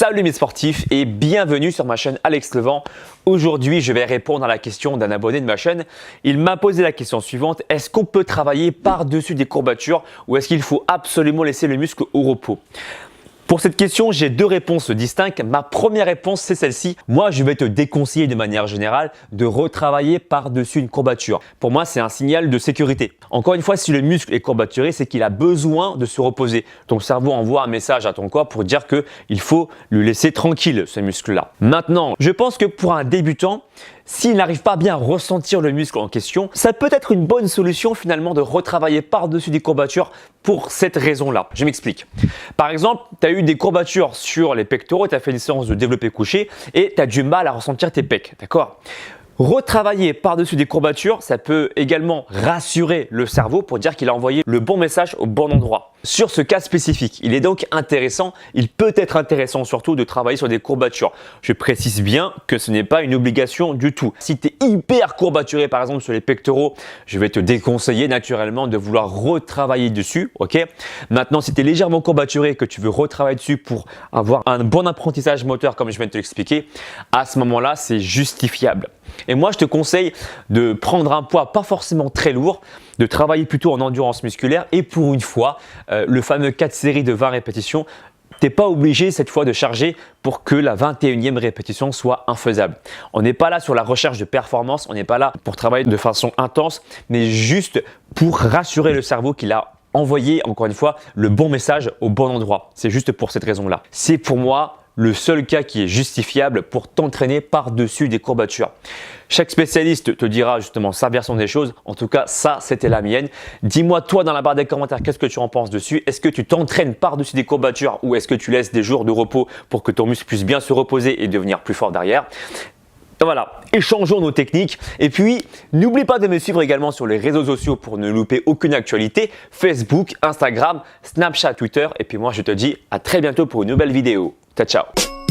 Salut mes sportifs et bienvenue sur ma chaîne Alex Levent. Aujourd'hui, je vais répondre à la question d'un abonné de ma chaîne. Il m'a posé la question suivante, est-ce qu'on peut travailler par-dessus des courbatures ou est-ce qu'il faut absolument laisser le muscle au repos? Pour cette question, j'ai deux réponses distinctes. Ma première réponse, c'est celle-ci. Moi, je vais te déconseiller de manière générale de retravailler par-dessus une courbature. Pour moi, c'est un signal de sécurité. Encore une fois, si le muscle est courbaturé, c'est qu'il a besoin de se reposer. Ton cerveau envoie un message à ton corps pour dire qu'il faut le laisser tranquille, ce muscle-là. Maintenant, je pense que pour un débutant, s'il n'arrive pas bien à ressentir le muscle en question, ça peut être une bonne solution finalement de retravailler par-dessus des courbatures pour cette raison-là. Je m'explique. Par exemple, tu as eu des courbatures sur les pectoraux, tu as fait une séance de développé couché et tu as du mal à ressentir tes pecs, d'accord ? Retravailler par-dessus des courbatures, ça peut également rassurer le cerveau pour dire qu'il a envoyé le bon message au bon endroit. Sur ce cas spécifique, il est donc intéressant, il peut être intéressant surtout de travailler sur des courbatures. Je précise bien que ce n'est pas une obligation du tout. Si tu es hyper courbaturé par exemple sur les pectoraux, je vais te déconseiller naturellement de vouloir retravailler dessus, ok ? Maintenant, si tu es légèrement courbaturé et que tu veux retravailler dessus pour avoir un bon apprentissage moteur comme je viens de te l'expliquer, à ce moment-là, c'est justifiable. Et moi, je te conseille de prendre un poids pas forcément très lourd, de travailler plutôt en endurance musculaire et pour une fois, le fameux 4 séries de 20 répétitions, tu n'es pas obligé cette fois de charger pour que la 21e répétition soit infaisable. On n'est pas là sur la recherche de performance, on n'est pas là pour travailler de façon intense, mais juste pour rassurer le cerveau qu'il a envoyé, encore une fois, le bon message au bon endroit. C'est juste pour cette raison-là. C'est pour moi le seul cas qui est justifiable pour t'entraîner par-dessus des courbatures. Chaque spécialiste te dira justement sa version des choses. En tout cas, ça, c'était la mienne. Dis-moi toi dans la barre des commentaires, qu'est-ce que tu en penses dessus? Est-ce que tu t'entraînes par-dessus des courbatures ou est-ce que tu laisses des jours de repos pour que ton muscle puisse bien se reposer et devenir plus fort derrière? Voilà, échangeons nos techniques et puis n'oublie pas de me suivre également sur les réseaux sociaux pour ne louper aucune actualité, Facebook, Instagram, Snapchat, Twitter et puis moi je te dis à très bientôt pour une nouvelle vidéo. Ciao, ciao.